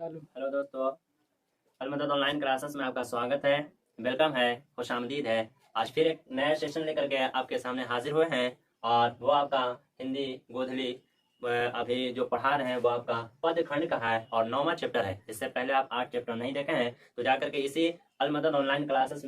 चालू। हेलो दोस्तों, Almadad online classes में आपका स्वागत है। वेलकम है, खुशामदीद है। आज फिर एक नया सेशन लेकर के आपके सामने हाजिर हुए हैं और वो आपका हिंदी गोधली अभी जो पढ़ा रहे हैं वो आपका पद खंड का है और 9वां चैप्टर है। इससे पहले आप 8 चैप्टर नहीं देखे हैं तो जाकर के इसी Almadad online classes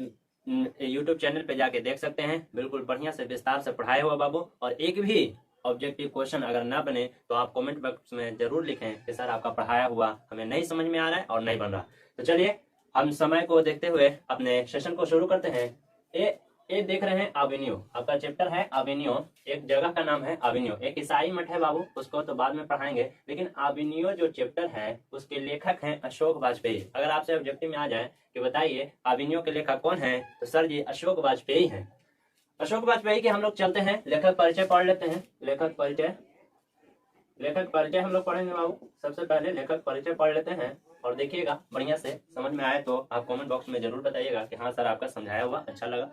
YouTube channel पे जाके देख सकते हैं। बिल्कुल बढ़िया से विस्तार से पढ़ाया हुआ बाबू। और एक भी ऑब्जेक्टिव क्वेश्चन अगर ना बने तो आप कमेंट बॉक्स में जरूर लिखें कि सर आपका पढ़ाया हुआ हमें नहीं समझ में आ रहा है और नहीं बन रहा। तो चलिए हम समय को देखते हुए अपने सेशन को शुरू करते हैं। ये देख रहे हैं आवेन्यू, आपका चैप्टर है आवेन्यू। एक जगह का नाम है आवेन्यू, एक ईसाई मठ है बाबू, उसको तो बाद में पढ़ाएंगे। लेकिन आवेन्यू जो चैप्टर है उसके लेखक हैं अशोक वाजपेयी। अगर आपसे ऑब्जेक्टिव में आ जाए कि बताइए आवेन्यू के लेखक कौन है, तो सर जी अशोक वाजपेयी हैं। अशोक वाजपेयी के हम लोग चलते हैं, लेखक परिचय पढ़ लेते हैं। लेखक परिचय हम लोग पढ़ेंगे बाबू। सबसे पहले लेखक परिचय पढ़ लेते हैं और देखिएगा बढ़िया से समझ में आए तो आप कमेंट बॉक्स में जरूर बताइएगा कि हाँ सर आपका समझाया हुआ अच्छा लगा।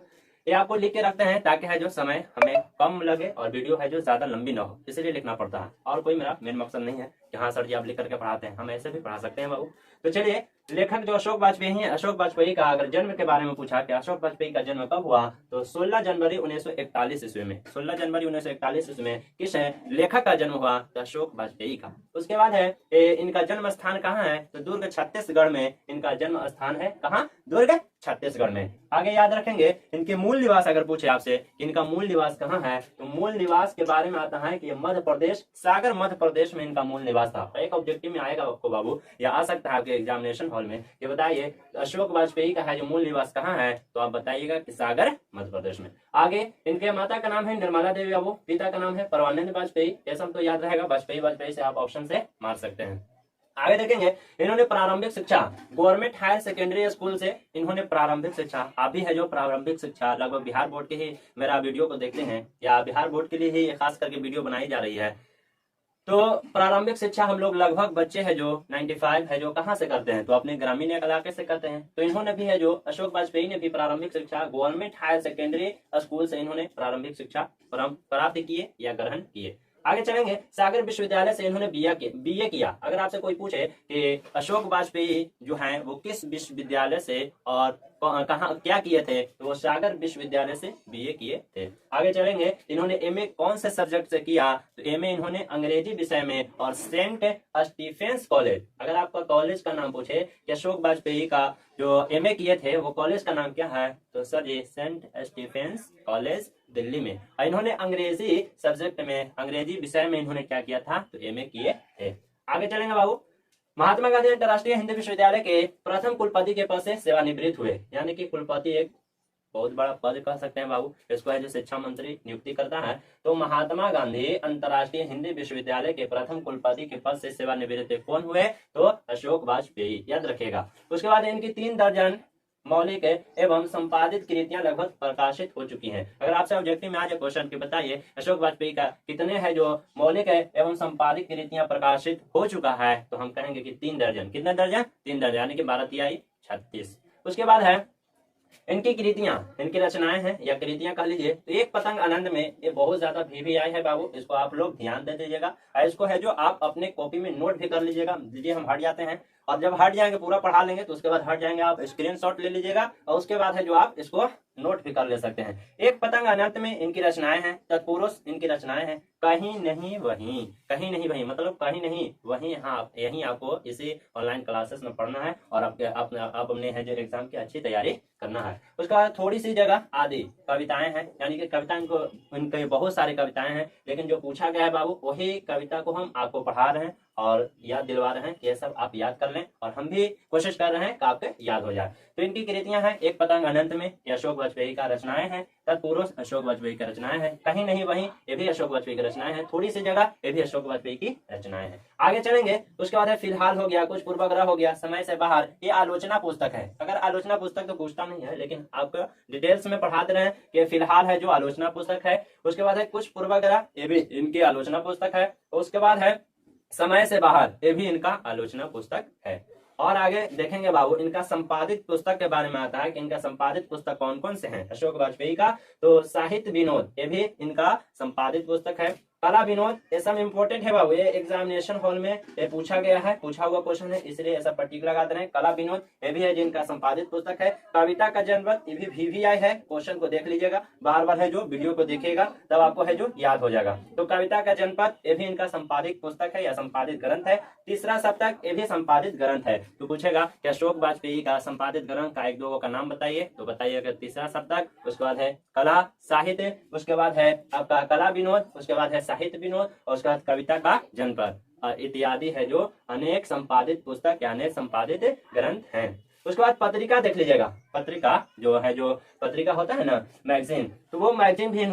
ये आपको लिख के रखते हैं ताकि है जो समय हमें कम लगे और वीडियो है जो ज्यादा लंबी ना हो, इसलिए लिखना पड़ता है। और कोई मेरा मेन मकसद नहीं है कि हाँ सर जी आप लिख करके पढ़ाते हैं, हम ऐसे भी पढ़ा सकते हैं बाबू। तो चलिए, लेखक जो अशोक वाजपेयी हैं, अशोक वाजपेयी का अगर जन्म के बारे में पूछा कि अशोक वाजपेयी का जन्म कब हुआ, तो 16 जनवरी 1941 ईस्वी में। 16 जनवरी 1941 ईस्वी में किस लेखक का जन्म हुआ, तो अशोक वाजपेयी का। उसके बाद है इनका जन्म स्थान कहाँ है, तो दुर्ग छत्तीसगढ़ में इनका जन्म स्थान है। कहाँ? दुर्ग छत्तीसगढ़ में। आगे याद रखेंगे इनके मूल निवास अगर पूछे आपसे कि इनका मूल निवास कहाँ है, तो मूल निवास के बारे में आता है कि मध्य प्रदेश, सागर मध्य प्रदेश में इनका मूल निवास था। एक ऑब्जेक्टिव में आएगा आपको बाबू, या आ सकता है आपके एग्जामिनेशन हॉल में कि बताइए अशोक वाजपेयी का है जो मूल निवास कहाँ है, तो आप बताइएगा कि सागर मध्य प्रदेश में। आगे इनके माता का नाम है निर्मला देवी बाबू, पिता का नाम है परमानंद वाजपेयी। ये सब तो याद रहेगा, वाजपेयी से आप ऑप्शन से मार सकते हैं। आगे देखेंगे इन्होंने प्रारंभिक शिक्षा गवर्नमेंट हायर सेकेंडरी स्कूल से इन्होंने प्रारंभिक शिक्षा, अभी है जो प्रारंभिक शिक्षा लगभग बिहार बोर्ड के ही मेरा वीडियो को देखते हैं या बिहार बोर्ड के लिए ही खास करके वीडियो बनाई जा रही है। तो प्रारंभिक शिक्षा हम लोग लगभग बच्चे हैं जो 95 है जो कहाँ से करते हैं, तो अपने ग्रामीण इलाके से करते हैं। तो इन्होंने भी है जो अशोक वाजपेयी ने भी प्रारंभिक शिक्षा गवर्नमेंट हायर सेकेंडरी स्कूल से इन्होंने प्रारंभिक शिक्षा प्राप्त किए या ग्रहण किए। आगे चलेंगे, सागर विश्वविद्यालय से इन्होंने बीए किया। अगर आपसे कोई पूछे कि अशोक वाजपेयी जो हैं वो किस विश्वविद्यालय से और कहाँ क्या किए थे, तो वो सागर विश्वविद्यालय से बीए किए थे। आगे चलेंगे, इन्होंने एमए कौन से सब्जेक्ट से किया, तो एमए इन्होंने अंग्रेजी विषय में और सेंट स्टीफेंस कॉलेज। अगर आपका कॉलेज का नाम पूछे कि अशोक वाजपेयी का जो एमए किए थे वो कॉलेज का नाम क्या है, तो सर ये सेंट स्टीफेंस कॉलेज दिल्ली में। इन्होंने अंग्रेजी सब्जेक्ट में, अंग्रेजी विषय में इन्होंने क्या किया था, तो एमए किए थे। आगे चलेंगे बाबू, महात्मा गांधी अंतरराष्ट्रीय हिंदी विश्वविद्यालय के प्रथम कुलपति के पद से सेवानिवृत्त हुए। यानी कि कुलपति एक बहुत बड़ा पद कह सकते हैं बाबू, इसको है जो शिक्षा मंत्री नियुक्ति करता है। तो महात्मा गांधी अंतरराष्ट्रीय हिंदी विश्वविद्यालय के प्रथम कुलपति के पद से सेवानिवृत्त कौन हुए, तो अशोक वाजपेयी, याद रखेगा। उसके बाद इनकी 3 दर्जन मौलिक एवं संपादित कृतियां लगभग प्रकाशित हो चुकी हैं। अगर आपसे ऑब्जेक्टिव में आज क्वेश्चन की बताइए अशोक वाजपेयी का कितने है जो मौलिक एवं संपादित कृतियां प्रकाशित हो चुका है, तो हम कहेंगे कि 3 दर्जन। कितने दर्जन? 3 दर्जन, यानी कि 12 तिहाई 36। उसके बाद है इनकी कृतियां, इनकी रचनाएं हैं या कृतियां कह लीजिए, तो एक पतंग आनंद में ये बहुत ज्यादा VVI है बाबू, इसको आप लोग ध्यान दे दीजिएगा। इसको है जो आप अपने कॉपी में नोट भी कर लीजिएगा। लीजिए हम हट जाते हैं और जब हट जाएंगे पूरा पढ़ा लेंगे तो उसके बाद हट जाएंगे, आप स्क्रीनशॉट ले लीजिएगा और उसके बाद है जो आप इसको नोट भी कर ले सकते हैं। एक पतंग अनंत में इनकी रचनाएं हैं। तत्पुरुष इनकी रचनाएं हैं। कहीं नहीं वहीं, कहीं नहीं वहीं मतलब कहीं नहीं वहीं, हाँ यहीं आपको इसी ऑनलाइन क्लासेस में पढ़ना है और आप अपने है जो एग्जाम की अच्छी तैयारी करना है। उसके बाद थोड़ी सी जगह आदि कविताएं हैं, यानी कि कविता इनके बहुत सारी कविताएं हैं, लेकिन जो पूछा गया है बाबू वही कविता को हम आपको पढ़ा रहे हैं और याद दिलवा रहे हैं कि ये सब आप याद कर लें, और हम भी कोशिश कर रहे हैं कि आपके याद हो जाए। तो इनकी कृतियां हैं, एक पतंग अनंत में ये अशोक वाजपेयी का रचनाएं हैं। तत्पुरुष अशोक वाजपेयी की रचनाएं हैं। कहीं नहीं वहीं ये भी अशोक वाजपेयी की रचनाएं हैं। थोड़ी सी जगह ये भी अशोक वाजपेयी की रचनाएं हैं। आगे चलेंगे, उसके बाद है फिलहाल हो गया, कुछ पूर्वाग्रह हो गया, समय से बाहर, ये आलोचना पुस्तक है। अगर आलोचना पुस्तक तो पूछता नहीं है, लेकिन आपको डिटेल्स में पढ़ा दे रहे हैं कि फिलहाल है जो आलोचना पुस्तक है। उसके बाद है कुछ पूर्वाग्रह, ये भी इनकी आलोचना पुस्तक है। उसके बाद है समय से बाहर, ये भी इनका आलोचना पुस्तक है। और आगे देखेंगे बाबू इनका संपादित पुस्तक के बारे में आता है कि इनका संपादित पुस्तक कौन कौन से हैं अशोक वाजपेयी का, तो साहित्य विनोद, ये भी इनका संपादित पुस्तक है। कला विनोद, ये सब इंपॉर्टेंट है बाबू, ये एग्जामिनेशन हॉल में ये पूछा गया है, पूछा हुआ क्वेश्चन है, इसलिए ऐसा पट्टिक लगा दे रहे हैं। कला विनोद ये भी है जिनका संपादित पुस्तक है। कविता का जनपद ये भी VVI है, क्वेश्चन को देख लीजिएगा, बार बार है जो वीडियो को देखिएगा तब आपको है जो याद हो जाएगा। तो कविता का जनपद ये भी इनका संपादित पुस्तक है या संपादित ग्रंथ है। तीसरा सप्तक ये भी संपादित ग्रंथ है। तो पूछेगा कि अशोक वाजपेयी का संपादित ग्रंथ का एक दो का नाम बताइए, तो बताइएगा तीसरा सप्तक, उसके बाद है कला साहित्य, उसके बाद है आपका कला विनोद, उसके बाद है साहित्य विनोद, और उसके बाद कविता का जनपद इत्यादि है जो अनेक संपादित पुस्तक या अनेक संपादित ग्रंथ हैं। उसके बाद पत्रिका देख लीजिएगा, पत्रिका जो है, जो पत्रिका होता है ना मैगजीन, तो वो मैगजीन भी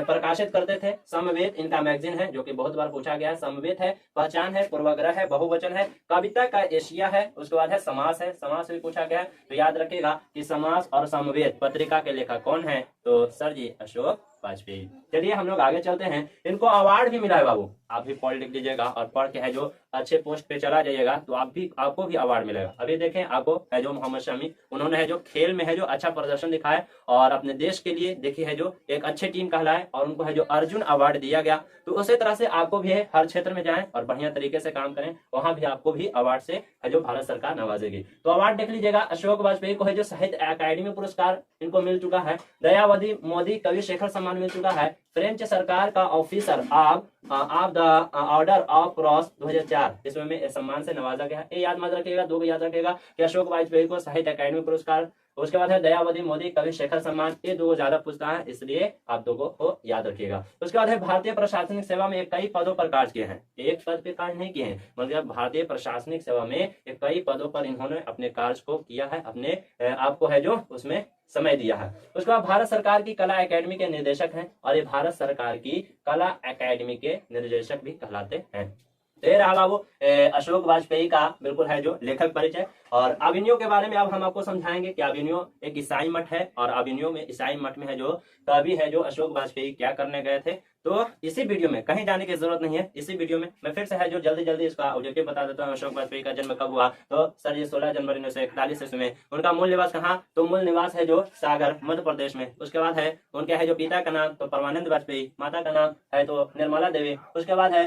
प्रकाशित करते थे। समवेत इनका मैगजीन है जो कि बहुत बार पूछा गया है। समवेत है, पहचान है, पूर्वाग्रह है, बहुवचन है, कविता का एशिया है, उसके बाद है समास है, समास भी पूछा गया है। तो याद रखिएगा कि समास और समवेत पत्रिका के लेखक कौन है, तो सर जी अशोक वाजपेयी। चलिए हम लोग आगे चलते हैं। इनको अवार्ड भी मिला है बाबू, आप भी पढ़ लिख लीजिएगा और पढ़ के है जो अच्छे पोस्ट पे चला जाइएगा तो आपको भी अवार्ड मिलेगा। अभी देखें आपको है जो मोहम्मद शमी, उन्होंने है जो खेल में है जो अच्छा प्रदर्शन दिखाया और अपने देश के लिए देखिए है जो एक अच्छे टीम कहलाए और उनको है जो अर्जुन अवार्ड दिया गया। तो उसी तरह से आपको भी है हर क्षेत्र में जाएं और बढ़िया तरीके से काम करें, वहां भी आपको भी अवार्ड से है जो भारत सरकार नवाजेगी। तो अवार्ड देख लीजिएगा, अशोक वाजपेयी को है जो साहित्य अकादमी पुरस्कार इनको मिल चुका है, दयावधि मोदी कवि शेखर सम्मान मिल चुका है, फ्रेंच सरकार का officer of the order of cross 2004 इसमें में सम्मान से नवाजा गया है। ये याद मत रखिएगा, दो याद रखिएगा कि अशोक वाजपेयी को साहित्य अकादमी पुरस्कार, उसके बाद है दयावधि मोदी कवि शेखर सम्मान, ये दो ज्यादा पूछता है इसलिए आप दो को याद रखिएगा। उसके बाद है भारतीय प्रशासनिक सेवा में कई पदों पर कार्य किए हैं, एक पद पे कार्य नहीं किए हैं, मतलब भारतीय प्रशासनिक सेवा में कई पदों पर इन्होंने अपने कार्य को किया है, अपने आपको है जो उसमें समय दिया है। उसके बाद भारत सरकार की कला एकेडमी के निर्देशक हैं और ये भारत सरकार की कला एकेडमी के निर्देशक भी कहलाते हैं। तो ये रहा बाबू अशोक वाजपेयी का बिल्कुल है जो लेखक परिचय। और अभिनयो के बारे में अब हम आपको समझाएंगे कि अभिनयो एक ईसाई मठ है और अभिनयो में ईसाई मठ में है जो कवि है जो अशोक वाजपेयी क्या करने गए थे। तो इसी वीडियो में कहीं जाने की जरूरत नहीं है, इसी वीडियो में मैं फिर से है जो जल्दी इसका ऑब्जेक्टिव बता देता हूँ। अशोक वाजपेयी का जन्म कब हुआ, तो सर ये 16 जनवरी 1941 ईस्वी में। उनका मूल निवास कहाँ, तो मूल निवास है जो सागर मध्य प्रदेश में। उसके बाद है उनके है जो पिता का नाम तो परमानंद वाजपेयी, माता का नाम है तो निर्मला देवी। उसके बाद है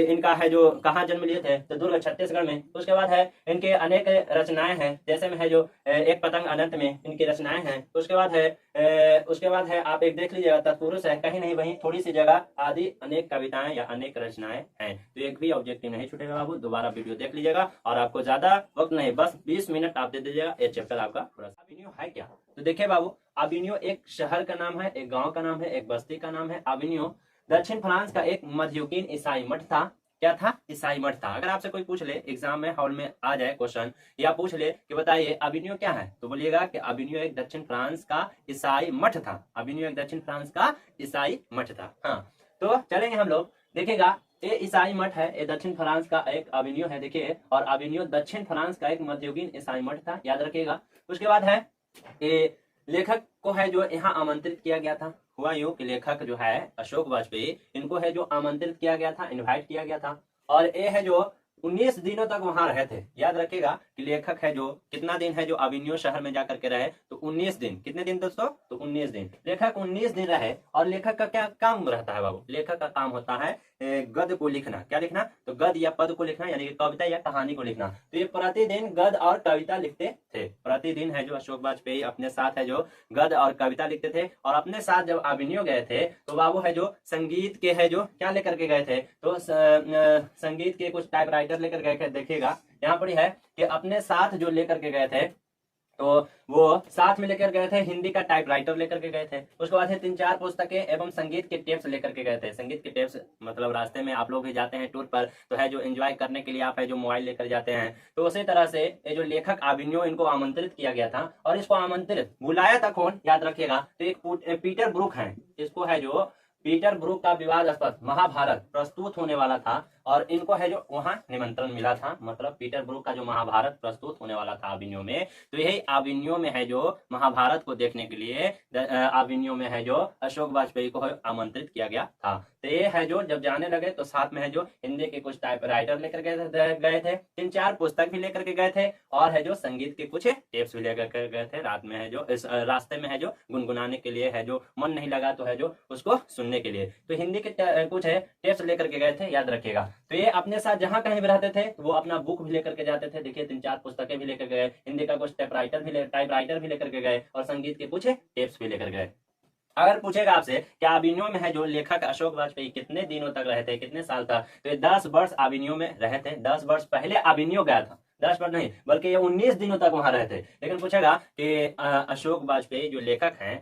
इनका है जो कहाँ जन्म लिए थे, तो दुर्ग छत्तीसगढ़ में। उसके बाद है इनके अनेक रचनाएं हैं, जैसे में है जो एक पतंग अनंत में इनकी रचनाएं हैं। उसके बाद है आप एक देख लीजिएगा, तत्पुरुष है कहीं नहीं वहीं थोड़ी सी जगह आदि अनेक कविताएं या अनेक रचनाएं हैं। तो एक भी ऑब्जेक्टिव नहीं छूटेगा बाबू, दोबारा वीडियो देख लीजिएगा और आपको ज्यादा वक्त नहीं, बस 20 मिनट आप दे दीजिएगा, ये चैप्टर आपका पूरा। अभिनयो है क्या, तो देखिए बाबू, अभिनयो एक शहर का नाम है, एक गाँव का नाम है, एक बस्ती का नाम है। अभिनयो दक्षिण फ्रांस का एक मध्ययुगीन ईसाई मठ था। क्या था, ईसाई मठ था। अगर आपसे कोई पूछ ले एग्जाम में हॉल में आ जाए क्वेश्चन या पूछ ले कि बताइए अभिनयो क्या है, तो बोलिएगा कि अभिनयो एक दक्षिण फ्रांस का ईसाई मठ था। अभिनयो एक दक्षिण फ्रांस का ईसाई मठ था। हाँ, तो चलेंगे हम लोग, देखिएगा ये ईसाई मठ है, ये दक्षिण फ्रांस का एक अभिनयो है देखिए, और अभिनयो दक्षिण फ्रांस का एक मध्ययुगीन ईसाई मठ था, याद रखिएगा। उसके बाद है ये लेखक को है जो यहाँ आमंत्रित किया गया था। हुआ यूं कि लेखक जो है अशोक वाजपेयी, इनको है जो आमंत्रित किया गया था, इनवाइट किया गया था, और ये है जो 19 दिनों तक वहां रहे थे। याद रखिएगा कि लेखक है जो कितना दिन है जो अभिनयो शहर में जाकर के रहे, तो 19 दिन। कितने दिन दोस्तों, तो 19 दिन। लेखक 19 दिन रहे। और लेखक का क्या काम रहता है बाबू, लेखक का काम होता है गद्य को लिखना। क्या लिखना, तो गद्य या पद को लिखना, यानी कि कविता या कहानी को लिखना। तो ये प्रतिदिन गद्य और कविता लिखते थे। प्रतिदिन है जो अशोक वाजपेयी अपने साथ है जो गद्य और कविता लिखते थे। और अपने साथ जब अभिनयो गए थे तो बाबू है जो संगीत के है जो क्या लेकर के गए थे, तो संगीत के कुछ टाइपराइटर लेकर गए थे। देखिएगा यहाँ पर है कि अपने साथ जो लेकर के गए थे, तो वो साथ में लेकर गए थे हिंदी का टाइपराइटर लेकर के गए थे। उसके बाद है 3-4 पुस्तकें एवं संगीत के टेप्स लेकर के गए थे। संगीत के टेप्स मतलब रास्ते में आप लोग भी जाते हैं टूर पर, तो है जो एंजॉय करने के लिए आप है जो मोबाइल लेकर जाते हैं। तो उसी तरह से ये जो लेखक अभिनयो, इनको आमंत्रित किया गया था। और इसको आमंत्रित बुलाया था कौन, याद रखिएगा, तो एक पीटर ब्रूक है। इसको है जो पीटर ब्रूक का विवादास्पद महाभारत प्रस्तुत होने वाला था, और इनको है जो वहां निमंत्रण मिला था, मतलब पीटरब्रुक का जो महाभारत प्रस्तुत होने वाला था अविनियो में, तो यही अविनियो में है जो महाभारत को देखने के लिए अविनियो में है जो अशोक वाजपेयी को आमंत्रित किया गया था। तो ये है जो जब जाने लगे तो साथ में है जो हिंदी के कुछ टाइपराइटर लेकर गए थे, 3-4 पुस्तक भी लेकर के गए थे, और है जो संगीत के कुछ टेप्स भी लेकर के गए थे। रात में है जो इस रास्ते में है जो गुनगुनाने के लिए है जो मन नहीं लगा तो है जो उसको सुनने के लिए, तो हिंदी के कुछ है टेप्स लेकर के गए थे, याद रखिएगा। तो ये अपने साथ जहां कहीं भी रहते थे वो अपना बुक भी लेकर के जाते थे। देखिए 3-4 पुस्तकें भी लेकर गए, हिंदी का कुछ टाइपराइटर भी लेकर के गए, और संगीत के कुछ टेप्स भी लेकर गए। अगर पूछेगा आपसे कि अविनियो में है जो लेखक अशोक वाजपेयी कितने दिनों तक रहे थे, कितने साल तक, तो ये 10 वर्ष अविनियो में रहे थे। 10 वर्ष पहले अविनियो गया था, 10 वर्ष नहीं बल्कि ये 19 दिनों तक वहां रहे थे। लेकिन पूछेगा कि अशोक वाजपेयी जो लेखक हैं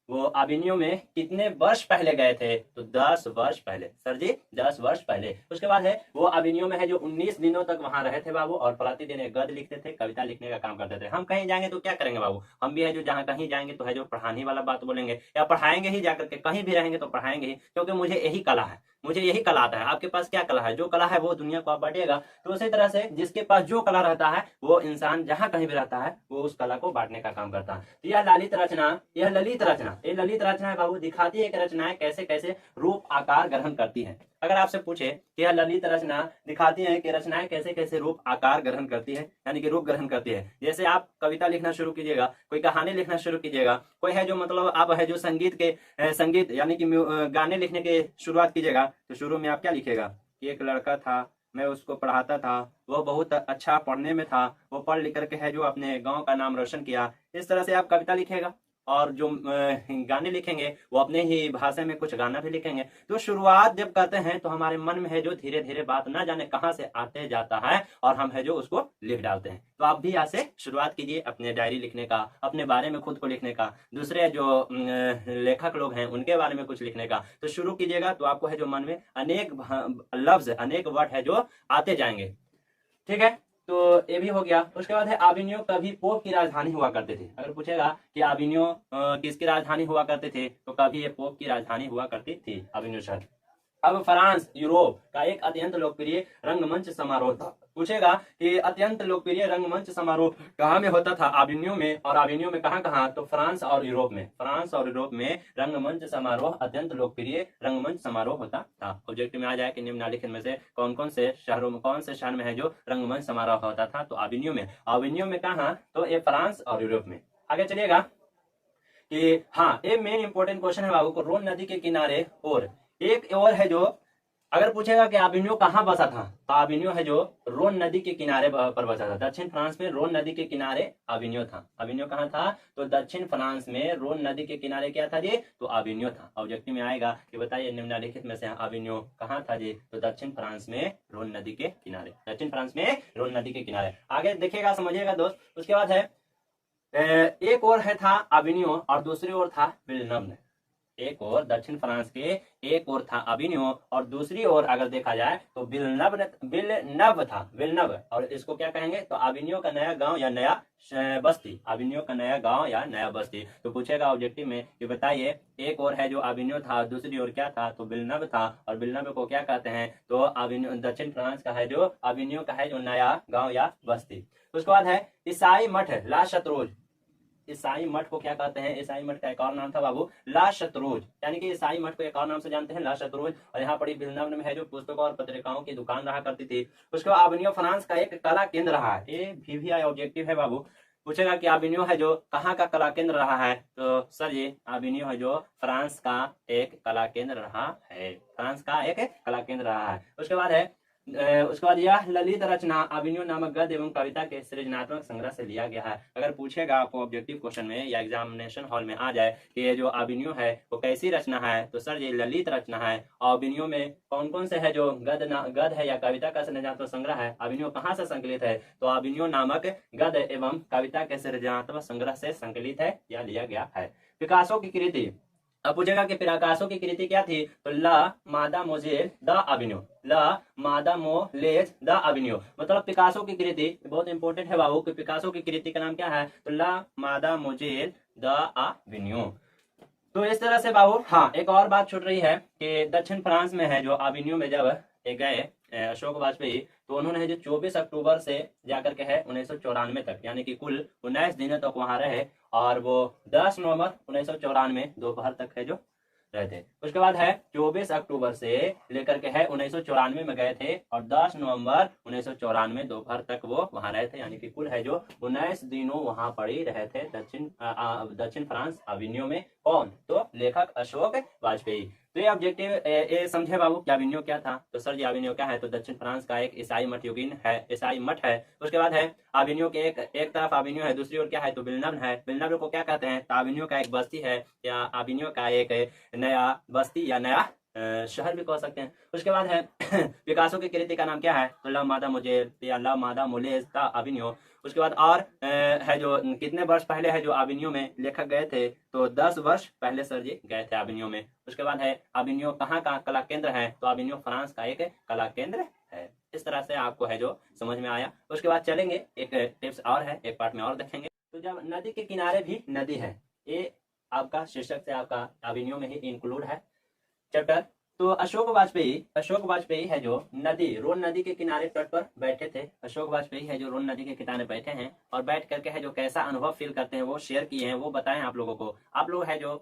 वो अविनियो में कितने वर्ष पहले गए थे, तो 10 वर्ष पहले। सर जी 10 वर्ष पहले। उसके बाद है वो अविनियो में है जो 19 दिनों तक वहां रहे थे बाबू, और प्रतिदिन एक गद्य लिखते थे, कविता लिखने का काम करते थे। हम कहीं जाएंगे तो क्या करेंगे बाबू, हम भी है जो जहां कहीं जाएंगे तो है जो पढ़ाने वाला बात बोलेंगे, या पढ़ाएंगे ही जाकर के, कहीं भी रहेंगे तो पढ़ाएंगे ही, क्योंकि मुझे यही कला है, मुझे यही कला आता है। आपके पास क्या कला है, जो कला है वो दुनिया को आप बांटिएगा। तो उसी तरह से जिसके पास जो कला रहता है वो इंसान जहां कहीं भी रहता है वो उस कला को बांटने का काम करता है। तो यह ललित रचना, यह ललित रचना, ये ललित रचना है बाबू, दिखाती है कि रचनाएं कैसे कैसे रूप आकार ग्रहण करती हैं। अगर आपसे पूछे कि यह ललित रचना दिखाती है कि रचनाएं कैसे कैसे रूप आकार ग्रहण करती है, यानी कि रूप ग्रहण करती है। जैसे आप कविता लिखना शुरू कीजिएगा, कोई कहानी लिखना शुरू कीजिएगा, कोई है जो मतलब आप है जो संगीत यानी कि गाने लिखने के शुरुआत कीजिएगा, तो शुरू में आप क्या लिखेगा कि एक लड़का था, मैं उसको पढ़ाता था, वो बहुत अच्छा पढ़ने में था, वो पढ़ लिख करके है जो अपने गांव का नाम रोशन किया। इस तरह से आप कविता लिखेगा। और जो गाने लिखेंगे वो अपने ही भाषा में कुछ गाना भी लिखेंगे। तो शुरुआत जब करते हैं तो हमारे मन में है जो धीरे धीरे बात ना जाने कहां से आते जाता है, और हम है जो उसको लिख डालते हैं। तो आप भी यहाँ से शुरुआत कीजिए अपने डायरी लिखने का, अपने बारे में खुद को लिखने का, दूसरे जो लेखक लोग हैं उनके बारे में कुछ लिखने का। तो शुरू कीजिएगा तो आपको है जो मन में अनेक लफ्ज, अनेक वर्ड है जो आते जाएंगे। ठीक है, तो ये भी हो गया। उसके बाद है अविनियो कभी पोप की राजधानी हुआ करते थे। अगर पूछेगा कि अविनियो किसकी राजधानी हुआ करते थे, तो कभी ये पोप की राजधानी हुआ करती थी अविनियो शहर। अब फ्रांस यूरोप का एक अत्यंत लोकप्रिय रंगमंच समारोह था। पूछेगा कि अत्यंत लोकप्रिय रंगमंच समारोह कहाँ में होता था, अविनियो में। और अविनियो में कहाँ कहाँ, तो फ्रांस और यूरोप में। फ्रांस और यूरोप में रंगमंच समारोह, अत्यंत लोकप्रिय रंगमंच समारोह होता था। ऑब्जेक्टिव में आ जाए कि निम्नलिखित में से कौन कौन से शहरों में, कौन से शहर में है जो रंगमंच समारोह होता था, तो अविनियो में। अविनियो में कहाँ, तो ये फ्रांस और यूरोप में। आगे चलिएगा कि हाँ, ये मेन इंपॉर्टेंट क्वेश्चन है बाबू को, रोन नदी के किनारे और एक और है जो, अगर पूछेगा कि अविनियो कहाँ बसा था, तो अविनियो है जो रोन नदी के किनारे पर बसा था। दक्षिण फ्रांस में रोन नदी के किनारे अविनियो था। अविनियो कहाँ था, तो दक्षिण फ्रांस में रोन नदी के किनारे क्या था जी, तो अविनियो था। ऑब्जेक्टिव में आएगा कि बताइए निम्नलिखित में से अविनियो कहाँ था जी, तो दक्षिण फ्रांस में रोन नदी के किनारे। दक्षिण फ्रांस में रोन नदी के किनारे। आगे देखिएगा, समझिएगा दोस्त। उसके बाद है एक और है था अविनियो और दूसरी ओर था विल्नव। एक और दक्षिण फ्रांस के एक और था अविनियो और दूसरी ओर अगर देखा जाए तो विल्नव था, विल्नव। और इसको क्या कहेंगे, तो अविनियो का नया गांव या नया बस्ती, अविनियो का नया गांव या नया बस्ती। तो पूछेगा ऑब्जेक्टिव में कि बताइए एक और है जो अविनियो था, दूसरी ओर क्या था, तो विल्नव था। और विल्नव को क्या कहते हैं, तो अविनियो दक्षिण फ्रांस का है जो अविनियो का है जो नया गाँव या बस्ती। उसके बाद है ईसाई मठ ला शत्रुज। ईसाई मठ को क्या कहते हैं, ईसाई मठ का एक और नाम था बाबू ला शत्रुज, यानी कि ईसाई मठ को एक और नाम से जानते हैं ला शत्रुज। और यहाँ पर विल्नव में है जो पुस्तकों और पत्रिकाओं की दुकान रहा करती थी। उसके बाद अविनियो फ्रांस का एक कला केंद्र रहा है। ये भी ऑब्जेक्टिव है बाबू। पूछेगा कि अविनियो है जो कहाँ का कला केंद्र रहा है, तो सर ये अविनियो है जो फ्रांस का एक कला केंद्र रहा है, फ्रांस का एक कला केंद्र रहा है। उसके बाद यह ललित रचना अविनियो नामक गद्य एवं कविता के सृजनात्मक संग्रह से लिया गया है। अगर पूछेगा आपको ऑब्जेक्टिव क्वेश्चन में या एग्जामिनेशन हॉल में आ जाए कि ये जो अविनियो है वो कैसी रचना है, तो सर ये ललित रचना है। अविनियो में कौन कौन से है जो गद्य है या कविता का सृजनात्मक संग्रह है, अविनियो कहाँ से संकलित है, तो अविनियो नामक गद्य एवं कविता के सृजनात्मक संग्रह से संकलित है या लिया गया है। पिकासो की कृति। अब पूछेगा कि पिकासो की कृति क्या थी, तो ला मादा मोजेल द अविनियो, ला मादा मोलेज द अविनियो। मतलब पिकासो की कृति बहुत इंपॉर्टेंट है बाबू कि पिकासो की कृति का नाम क्या है, तो ला मादा मोजेल द अविनियो। तो इस तरह से बाबू हाँ, एक और बात छूट रही है कि दक्षिण फ्रांस में है जो अविनियो में जब गए अशोक वाजपेयी, तो उन्होंने जो 24 अक्टूबर से जाकर के है 1994 तक, यानी कि कुल 19 दिनों तक वहां रहे, और वो 10 नवंबर 1994 दोपहर तक है जो रहे थे। उसके बाद है 24 अक्टूबर से लेकर के है 1994 में गए थे, और 10 नवंबर 1994 दोपहर तक वो वहां रहे थे, यानी कि कुल है जो 19 दिनों वहां पड़ी रहे थे दक्षिण फ्रांस अविनियो में। कौन? तो लेखक अशोक वाजपेयी। तो ये ऑब्जेक्टिव ये समझे बाबू कि अविनियो क्या था। तो सर जी अविनियो क्या है? तो दक्षिण फ्रांस का एक ईसाई मठ युगीन है, ईसाई मठ है। उसके बाद है अविनियो के एक तरफ अविनियो है, दूसरी ओर क्या है? तो विल्नब है। विल्नब को क्या कहते हैं? तो अविनियो का एक बस्ती है, या अविनियो का एक नया बस्ती या नया शहर भी कह सकते हैं। उसके बाद है पिकासो की कृति का नाम क्या है? तो ला मादा मुझे या ला मादा मोलेज का अविनियो। उसके बाद और है जो कितने वर्ष पहले है जो अविनियो में लेखक गए थे? तो 10 वर्ष पहले सर जी गए थे अविनियो में। उसके बाद है अविनियो कहाँ का कला केंद्र है? तो अविनियो फ्रांस का एक कला केंद्र है। इस तरह से आपको है जो समझ में आया। उसके बाद चलेंगे एक टिप्स और है, एक पार्ट में और देखेंगे। तो जब नदी के किनारे भी नदी है, ये आपका शीर्षक से आपका अविनियो में ही इंक्लूड है चैप्टर। तो अशोक वाजपेयी है जो नदी रोन नदी के किनारे तट पर बैठे थे। अशोक वाजपेयी है जो रोन नदी के किनारे बैठे हैं, और बैठ करके है जो कैसा अनुभव फील करते हैं वो शेयर किए हैं, वो बताएं आप लोगों को। आप लोग है जो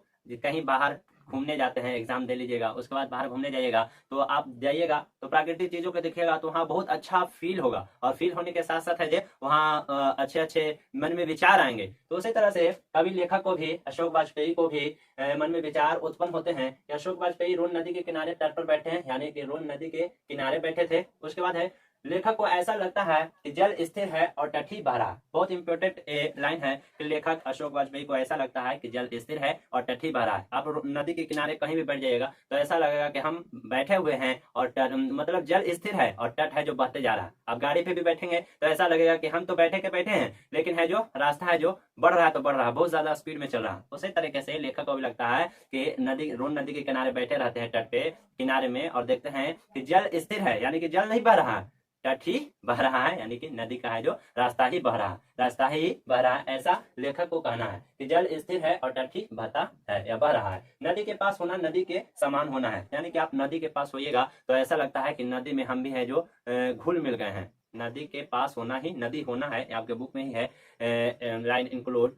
कहीं बाहर घूमने जाते हैं, एग्जाम दे लीजिएगा, उसके बाद बाहर घूमने जाइएगा, तो आप जाइएगा तो प्राकृतिक चीजों को देखिएगा, तो वहाँ बहुत अच्छा फील होगा, और फील होने के साथ साथ है जो वहाँ अच्छे अच्छे मन में विचार आएंगे। तो उसी तरह से कवि लेखक को भी, अशोक वाजपेयी को भी मन में विचार उत्पन्न होते हैं कि अशोक वाजपेयी रोन नदी के किनारे तट पर बैठे हैं, यानी कि रोन नदी के किनारे बैठे थे। उसके बाद है लेखक को ऐसा लगता है कि जल स्थिर है और तट ही बह रहा। बहुत इंपॉर्टेंट लाइन है कि लेखक अशोक वाजपेयी को ऐसा लगता है कि जल स्थिर है और तट ही बह रहा है। आप नदी के किनारे कहीं भी बैठ जाइएगा तो ऐसा लगेगा कि हम बैठे हुए हैं, और मतलब जल स्थिर है और तट है जो बहते जा रहा है। आप गाड़ी पे भी बैठेंगे तो ऐसा लगेगा कि हम तो बैठे के बैठे हैं, लेकिन है जो रास्ता है जो बढ़ रहा है तो बढ़ रहा है, बहुत ज्यादा स्पीड में चल रहा है। उसी तरीके से लेखक को भी लगता है कि नदी रोन नदी के किनारे बैठे रहते हैं तट पे किनारे में, और देखते हैं कि जल स्थिर है, यानी कि जल नहीं बह रहा है, तट ही बह रहा है, यानी कि नदी का है जो रास्ता ही बह रहा है, रास्ता ही बह रहा है, ऐसा लेखक को कहना है कि जल स्थिर है और तट ही बहता है या बह रहा है। नदी के पास होना नदी के समान होना है, यानी कि आप नदी के पास होइएगा तो ऐसा लगता है कि नदी में हम भी है जो घुल मिल गए हैं। नदी के पास होना ही नदी होना है, आपके बुक में ही है लाइन इंक्लूड।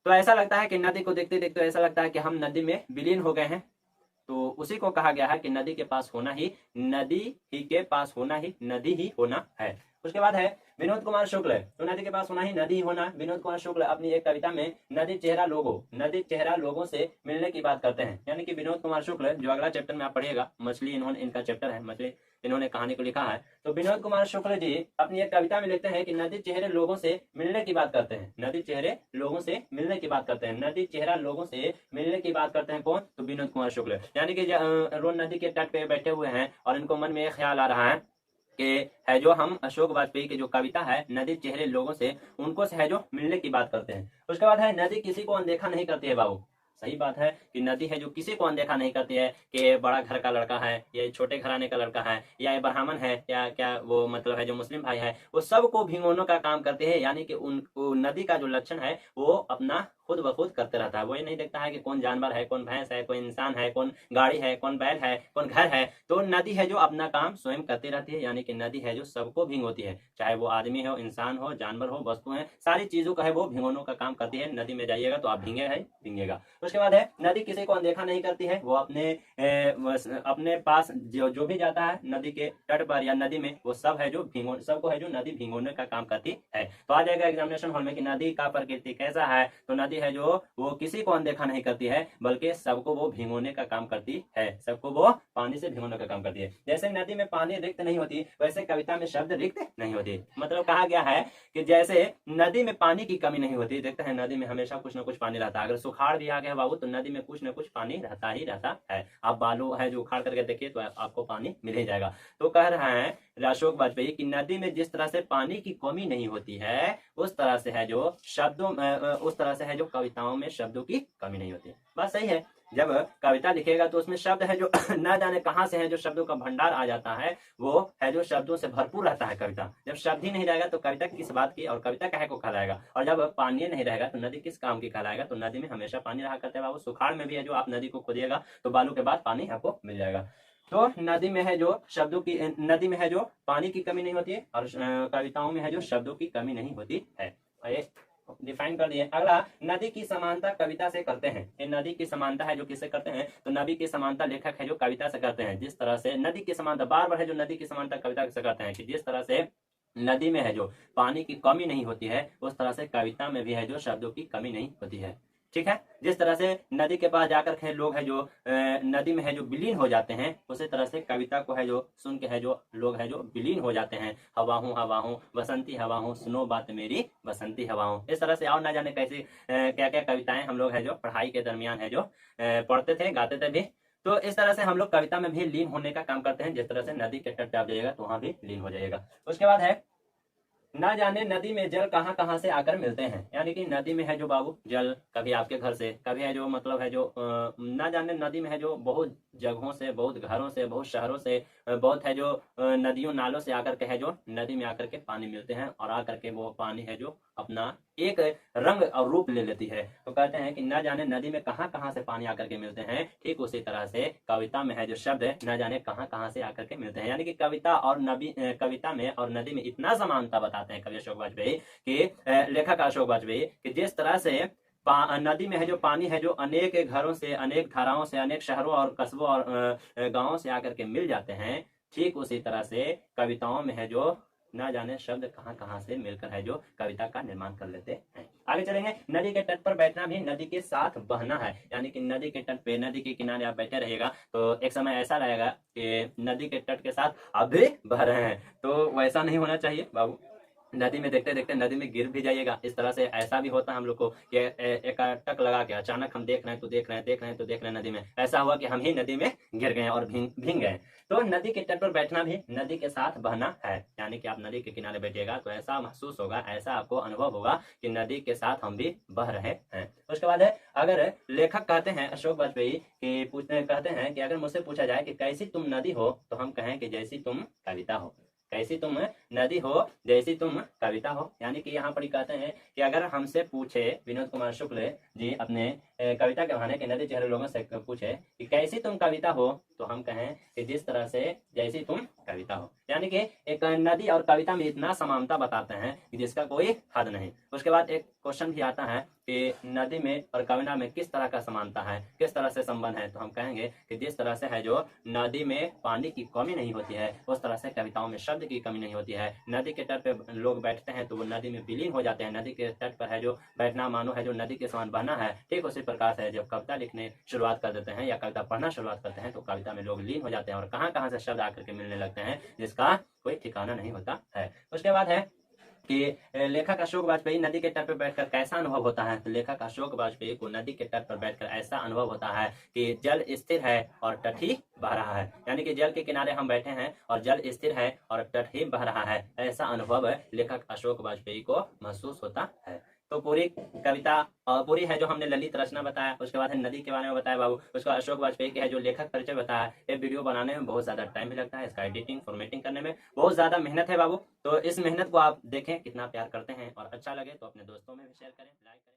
तो ऐसा लगता है कि नदी को देखते देखते ऐसा लगता है कि हम नदी में विलीन हो गए हैं। तो उसी को कहा गया है कि नदी के पास होना ही नदी ही के पास होना ही नदी ही होना है। उसके बाद है विनोद कुमार शुक्ल, तो नदी के पास होना ही नदी ही होना। विनोद कुमार शुक्ल अपनी एक कविता में नदी चेहरा लोगों से मिलने की बात करते हैं, यानी कि विनोद कुमार शुक्ल जो अगला चैप्टर में आप पढ़िएगा, मछली इनका चैप्टर है, मछली इन्होंने कहानी को लिखा है। तो विनोद कुमार शुक्ल जी अपनी एक कविता में लिखते हैं कि नदी चेहरे लोगों से मिलने की बात करते हैं, नदी चेहरे लोगों से मिलने की बात करते हैं, नदी चेहरा लोगों से मिलने की बात करते हैं। कौन? तो विनोद कुमार शुक्ल, यानी कि रोन नदी के तट पे बैठे हुए हैं और इनको मन में एक ख्याल आ रहा है कि है जो हम अशोक वाजपेयी की जो कविता है नदी चेहरे लोगों से, उनको से है जो मिलने की बात करते हैं। उसके बाद है नदी किसी को अनदेखा नहीं करती है बाबू। सही बात है कि नदी है जो किसी को अनदेखा नहीं करती है, कि बड़ा घर का लड़का है, ये छोटे घराने का लड़का है, या ये ब्राह्मण है, या क्या वो मतलब है जो मुस्लिम भाई है, वो सबको भिगोने का काम करते हैं। यानी कि उनको नदी का जो लक्षण है वो अपना खुद ब खुद करते रहता है। वो ये नहीं देखता है कि कौन जानवर है, कौन भैंस है, कोई इंसान है, कौन गाड़ी है, कौन बैल है, कौन घर है। तो नदी है जो अपना काम स्वयं करती रहती है, यानी कि नदी है जो सबको भिगोती है, चाहे वो आदमी हो, इंसान हो, जानवर हो, वस्तु है, सारी चीजों का है वो भिगोने का काम करती है। नदी में जाइएगा तो आप भींगेगा। उसके बाद है नदी किसी को अनदेखा नहीं करती है, वो अपने पास जो भी जाता है नदी के तट पर या नदी में, वो सब है जो सबको है जो नदी भिगोने का काम करती है। तो आ जाएगा एग्जामिनेशन हॉल में कि नदी का प्रकृति कैसा है। तो नदी है जो वो किसी को अनदेखा नहीं करती है, बल्कि सबको वो भिगोने का काम करती है, सबको वो पानी से भिगोने का काम करती है। जैसे नदी में पानी रिक्त नहीं होती, वैसे कविता में शब्द रिक्त नहीं होती। मतलब कहा गया है कि जैसे नदी में पानी की कमी नहीं होती, देखते हैं नदी में हमेशा कुछ ना कुछ पानी रहता है। अगर सुखाड़ भी आ गया बाबू तो नदी में कुछ ना कुछ पानी रहता ही रहता है। आप बालू है जो उखाड़ करके देखिए तो आपको पानी मिल ही जाएगा। तो कह रहा है अशोक वाजपेयी कि नदी में जिस तरह से पानी की कमी नहीं होती है, उस तरह से है जो उस तरह से है जो कविताओं में शब्दों की कमी नहीं होती। बात सही है। जब कविता लिखेगा तो उसमें शब्द है जो न जाने कहां से है जो शब्दों का भंडार आ जाता है, वो है जो शब्दों से भरपूर रहता है कविता। जब शब्द ही नहीं रहेगा तो कविता किस बात की, और कविता काहे को कहलाएगा। और जब पानी नहीं रहेगा तो नदी किस काम की कहलाएगा। तो नदी में हमेशा पानी रहा करते हैं बाबू। सुखाड़ में भी है जो आप नदी को खोदिएगा तो बालू के बाद पानी आपको मिल जाएगा। तो नदी में है जो शब्दों की, नदी में है जो पानी की कमी नहीं होती है, और कविताओं में है जो शब्दों की कमी नहीं होती है। ये डिफाइन कर दिए। अगला, नदी की समानता कविता से करते हैं। ये नदी की समानता है जो किससे करते हैं, तो नदी की समानता लेखक है जो कविता से करते हैं। जिस तरह से नदी की समानता, बार बार है जो नदी की समानता कविता से करते हैं, कि जिस तरह से नदी में है जो पानी की कमी नहीं होती है, उस तरह से कविता में भी है जो शब्दों की कमी नहीं होती है। ठीक है, जिस तरह से नदी के पास जाकर के लोग है जो नदी में है जो विलीन हो जाते हैं, उसी तरह से कविता को है जो सुन के है जो लोग है जो विलीन हो जाते हैं। हवा हूँ बसंती हवा हूँ, सुनो बात मेरी बसंती हवा हूँ। इस तरह से और ना जाने कैसी क्या क्या कविताएं हम लोग है जो पढ़ाई के दरमियान है जो पढ़ते थे, गाते थे भी। तो इस तरह से हम लोग कविता में भी लीन होने का काम करते हैं। जिस तरह से नदी के तट पे आप जाइएगा तो वहां भी लीन हो जाइएगा। उसके बाद है, ना जाने नदी में जल कहाँ कहाँ से आकर मिलते हैं। यानी कि नदी में है जो बाबू जल कभी आपके घर से, कभी है जो मतलब है जो ना जाने नदी में है जो बहुत जगहों से, बहुत घरों से, बहुत शहरों से, बहुत है जो नदियों नालों से आकर के है जो नदी में आकर के पानी मिलते हैं, और आकर के वो पानी है जो अपना एक रंग और रूप ले लेती है। तो कहते हैं कि ना जाने नदी में कहाँ कहाँ से पानी आकर के मिलते हैं, ठीक उसी तरह से कविता में है जो शब्द है ना जाने कहाँ कहाँ से आकर के मिलते हैं। यानी कि कविता और नदी, कविता में और नदी में इतना समानता बताते हैं कवि अशोक वाजपेयी कि लेखक अशोक वाजपेयी, कि जिस तरह से नदी में है जो पानी है जो अनेक घरों से, अनेक धाराओं से, अनेक शहरों और कस्बों और गांवों से आकर के मिल जाते हैं, ठीक उसी तरह से कविताओं में है जो ना जाने शब्द कहाँ कहाँ से मिलकर है जो कविता का निर्माण कर लेते हैं। आगे चलेंगे, नदी के तट पर बैठना भी नदी के साथ बहना है। यानी कि नदी के तट पे, नदी के किनारे आप बैठे रहिएगा तो एक समय ऐसा रहेगा कि नदी के तट के साथ आप भी बह रहे हैं। तो वैसा नहीं होना चाहिए बाबू। नदी में देखते देखते नदी में गिर भी जाइएगा। इस तरह से ऐसा भी होता है हम लोग को कि एक टक लगा के अचानक हम देख रहे हैं तो देख रहे हैं, देख रहे हैं तो देख रहे हैं, नदी में ऐसा हुआ कि हम ही नदी में गिर गए और भीग गए। तो नदी के तट पर बैठना भी नदी के साथ बहना है। यानी कि आप नदी के किनारे बैठिएगा तो ऐसा महसूस होगा, ऐसा आपको अनुभव होगा कि नदी के साथ हम भी बह रहे हैं। उसके बाद है, अगर लेखक कहते हैं अशोक वाजपेयी कि कहते हैं कि अगर मुझसे पूछा जाए कि कैसी तुम नदी हो, तो हम कहें कि जैसी तुम कविता हो। कैसी तुम नदी हो जैसी तुम कविता हो। यानी कि यहाँ पर कहते हैं कि अगर हमसे पूछे विनोद कुमार शुक्ल जी अपने कविता के बहाने के नदी चेहरे लोगों से पूछे कि कैसी तुम कविता हो, तो हम कहें कि जिस तरह से जैसी तुम कविता हो। यानी कि एक नदी और कविता में इतना समानता बताते हैं कि जिसका कोई हद नहीं। उसके बाद एक क्वेश्चन भी आता है कि नदी में और कविता में किस तरह का समानता है, किस तरह से संबंध है, तो हम कहेंगे कि जिस तरह से है जो नदी में पानी की कमी नहीं होती है, उस तरह से कविताओं में शब्द की कमी नहीं होती है। नदी के तट पे लोग बैठते हैं तो वो नदी में विलीन हो जाते हैं। नदी के तट पर है जो बैठना मानो है जो नदी के समान बहना है। ठीक उसी प्रकार से जब कविता लिखने शुरुआत कर देते हैं या कविता पढ़ना शुरुआत करते हैं तो कविता में लोग लीन हो जाते हैं और कहाँ कहाँ से शब्द आकर के मिलने लगते हैं जिसका कोई ठिकाना नहीं होता है। उसके बाद है कि लेखक अशोक वाजपेयी नदी के तट पर बैठकर कैसा अनुभव होता है। तो लेखक अशोक वाजपेयी को नदी के तट पर बैठकर ऐसा अनुभव होता है कि जल स्थिर है और तट ही बह रहा है। यानी कि जल के किनारे हम बैठे हैं और जल स्थिर है और तट ही बह रहा है, ऐसा अनुभव लेखक अशोक वाजपेयी को महसूस होता है। तो पूरी कविता पूरी है जो हमने ललित रचना बताया, उसके बाद है नदी के बारे में बताया बाबू, उसका अशोक वाजपेयी के है जो लेखक परिचय बताया। ये वीडियो बनाने में बहुत ज्यादा टाइम भी लगता है, इसका एडिटिंग फॉर्मेटिंग करने में बहुत ज्यादा मेहनत है बाबू। तो इस मेहनत को आप देखें कितना प्यार करते हैं और अच्छा लगे तो अपने दोस्तों में भी शेयर करें, लाइक करें।